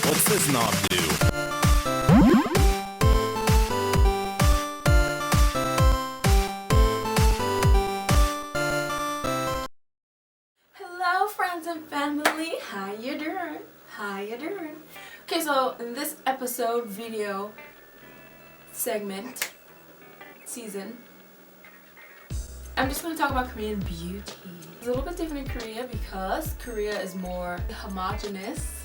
What's this knob do? Hello friends and family, how you doing? How you doing? Okay, so in this episode, video, segment, season, I'm just going to talk about Korean beauty. It's a little bit different in Korea because Korea is more homogenous.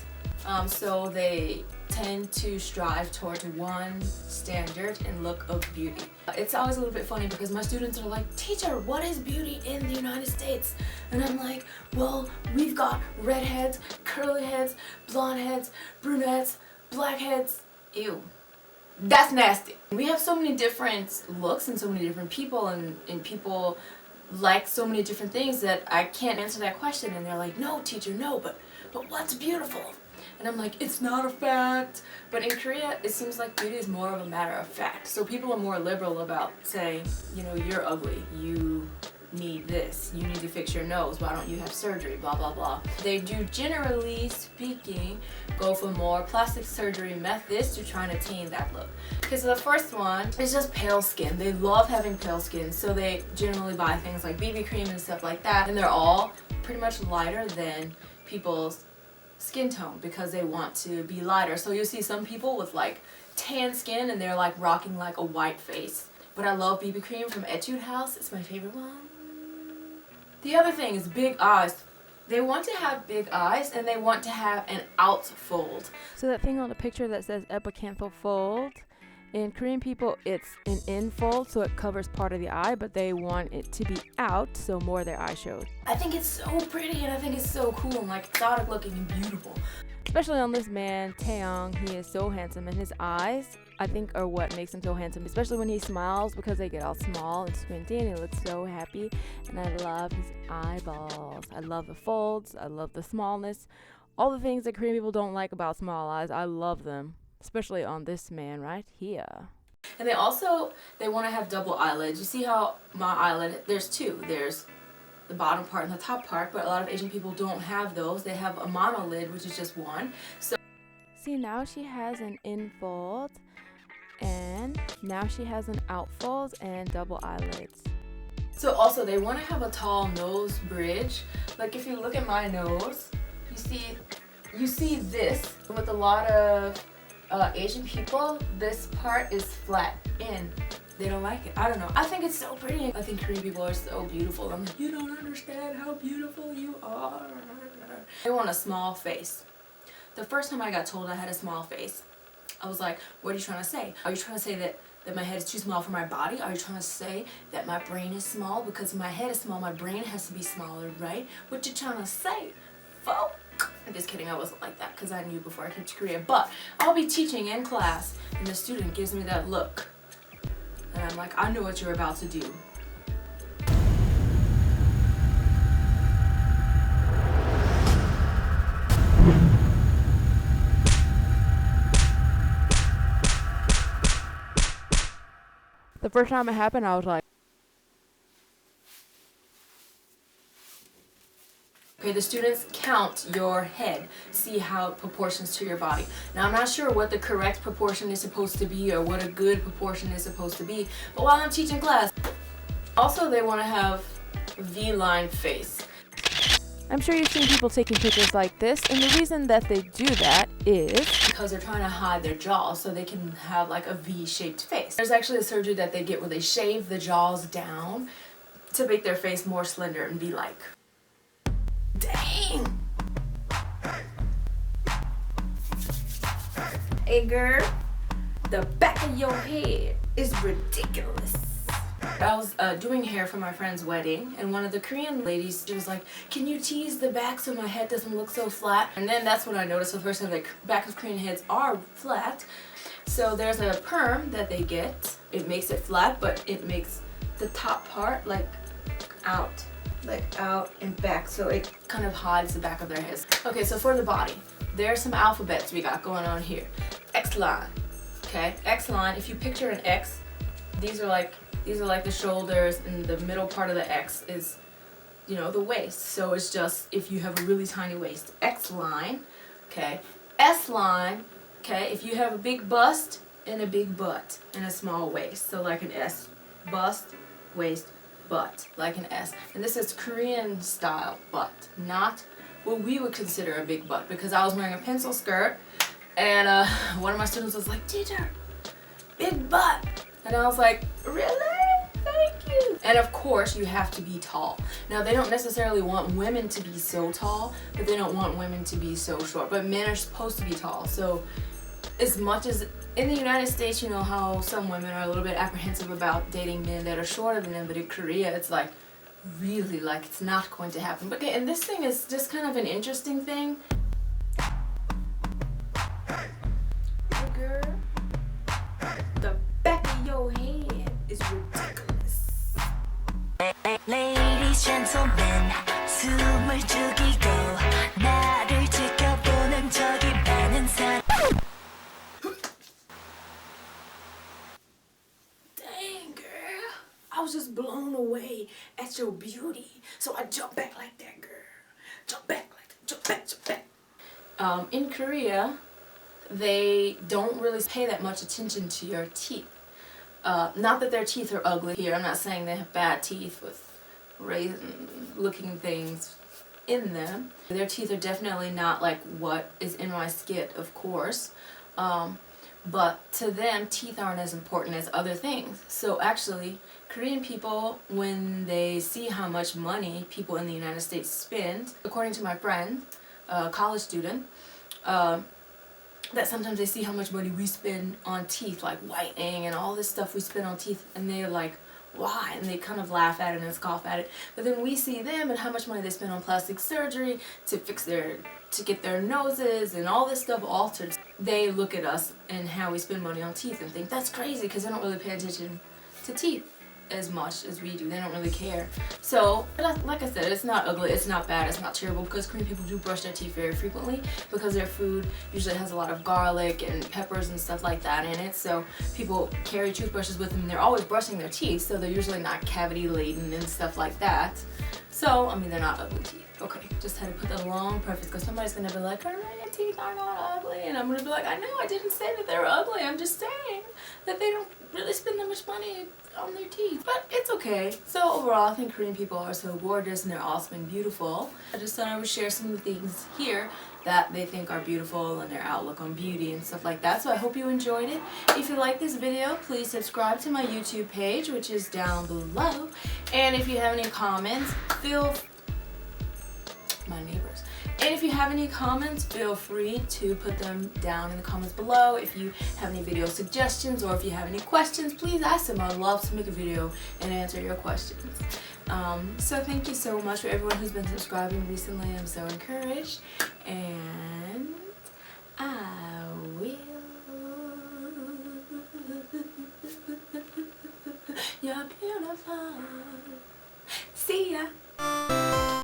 So they tend to strive towards one standard and look of beauty. It's always a little bit funny because my students are like, teacher, what is beauty in the United States? And I'm like, well, we've got redheads, curly heads, blonde heads, brunettes, blackheads. Ew. That's nasty. We have so many different looks and so many different people and people like so many different things that I can't answer that question. And they're like, no, teacher, no, but what's beautiful? And I'm like, it's not a fact. But in Korea, it seems like beauty is more of a matter of fact. So people are more liberal about saying, you know, you're ugly, you need this, you need to fix your nose, why don't you have surgery, blah, blah, blah. They do, generally speaking, go for more plastic surgery methods to try and attain that look. Okay, so the first one is just pale skin. They love having pale skin, so they generally buy things like BB cream and stuff like that. And they're all pretty much lighter than people's skin tone because they want to be lighter. So you'll see some people with like tan skin and they're like rocking like a white face. But I love BB cream from Etude House. It's my favorite one. The other thing is big eyes. They want to have big eyes and they want to have an outfold. So that thing on the picture that says epicanthal fold, in Korean people it's an infold, so it covers part of the eye, but they want it to be out, so more of their eye shows. I think it's so pretty and I think it's so cool and like exotic looking and beautiful. Especially on this man, Taeyang, he is so handsome, and his eyes, I think, are what makes him so handsome, especially when he smiles because they get all small and squinty and he looks so happy. And I love his eyeballs. I love the folds, I love the smallness. All the things that Korean people don't like about small eyes, I love them. Especially on this man right here. And they want to have double eyelids. You see how my eyelid, there's two. There's the bottom part and the top part, but a lot of Asian people don't have those. They have a monolid, which is just one. So see, now she has an infold, and now she has an outfold and double eyelids. So also they want to have a tall nose bridge. Like if you look at my nose, you see this with a lot of Asian people, this part is flat in. They don't like it. I don't know. I think it's so pretty. I think Korean people are so beautiful. I'm like, you don't understand how beautiful you are. I want a small face. The first time I got told I had a small face, I was like, what are you trying to say? Are you trying to say that my head is too small for my body? Are you trying to say that my brain is small? Because my head is small, my brain has to be smaller, right? What you trying to say, folk? I'm just kidding, I wasn't like that because I knew before I came to Korea. But I'll be teaching in class and the student gives me that look. And I'm like, I know what you're about to do. The first time it happened, I was like, okay, the students count your head, see how it proportions to your body. Now, I'm not sure what the correct proportion is supposed to be or what a good proportion is supposed to be, but while I'm teaching class, also they want to have a V-line face. I'm sure you've seen people taking pictures like this, and the reason that they do that is because they're trying to hide their jaws so they can have like a V-shaped face. There's actually a surgery that they get where they shave the jaws down to make their face more slender and be like, dang! Hey girl, the back of your head is ridiculous. I was doing hair for my friend's wedding, and one of the Korean ladies, she was like, can you tease the back so my head doesn't look so flat? And then that's when I noticed the first time the back of Korean heads are flat. So there's a perm that they get. It makes it flat, but it makes the top part like out and back, so it kind of hides the back of their heads. Okay, so for the body, there's some alphabets we got going on here. X line, okay? X line, if you picture an X, these are like These are like the shoulders, and the middle part of the X is, you know, the waist. So it's just if you have a really tiny waist, X line, okay. S line, okay, if you have a big bust and a big butt and a small waist. So like an S, bust, waist, butt, like an S. And this is Korean style butt, not what we would consider a big butt, because I was wearing a pencil skirt and one of my students was like, teacher, big butt. And I was like, really? Thank you. And of course you have to be tall. Now they don't necessarily want women to be so tall, but they don't want women to be so short. But men are supposed to be tall. So as much as in the United States, you know how some women are a little bit apprehensive about dating men that are shorter than them, but in Korea it's like really like it's not going to happen. But okay, and this thing is just kind of an interesting thing. Girl, the back of your head is ridiculous. Ladies, gentlemen, 숨을 죽이고 나를 지켜보는 저기 많은 사람. Dang, girl, I was just blown away at your beauty. So I jumped back like that, girl. Jump back like that, jump back, jump back. In Korea, they don't really pay that much attention to your teeth. Not that their teeth are ugly here. I'm not saying they have bad teeth with raisin-looking things in them. Their teeth are definitely not like what is in my skit, of course. But to them, teeth aren't as important as other things. So actually, Korean people, when they see how much money people in the United States spend, according to my friend, a college student, that sometimes they see how much money we spend on teeth, like whitening and all this stuff we spend on teeth, and they're like, why? And they kind of laugh at it and scoff at it. But then we see them and how much money they spend on plastic surgery to get their noses and all this stuff altered. They look at us and how we spend money on teeth and think that's crazy, because they don't really pay attention to teeth as much as we do. They don't really care. So, like I said, it's not ugly, it's not bad, it's not terrible, because Korean people do brush their teeth very frequently because their food usually has a lot of garlic and peppers and stuff like that in it. So people carry toothbrushes with them and they're always brushing their teeth, so they're usually not cavity laden and stuff like that. So, I mean, they're not ugly teeth. Okay, just had to put that long preface because somebody's gonna be like, oh, your teeth are not ugly, and I'm gonna be like, I know, I didn't say that they were ugly, I'm just saying that they don't really spend that much money on their teeth. But it's okay. So overall, I think Korean people are so gorgeous and they're awesome and beautiful. I just thought I would share some of the things here that they think are beautiful and their outlook on beauty and stuff like that. So I hope you enjoyed it. If you like this video, please subscribe to my YouTube page, which is down below. And if you have any comments, my neighbors. And if you have any comments, feel free to put them down in the comments below. If you have any video suggestions or if you have any questions, please ask them. I'd love to make a video and answer your questions. So thank you so much for everyone who's been subscribing recently. I'm so encouraged. And I will. You're beautiful. See ya.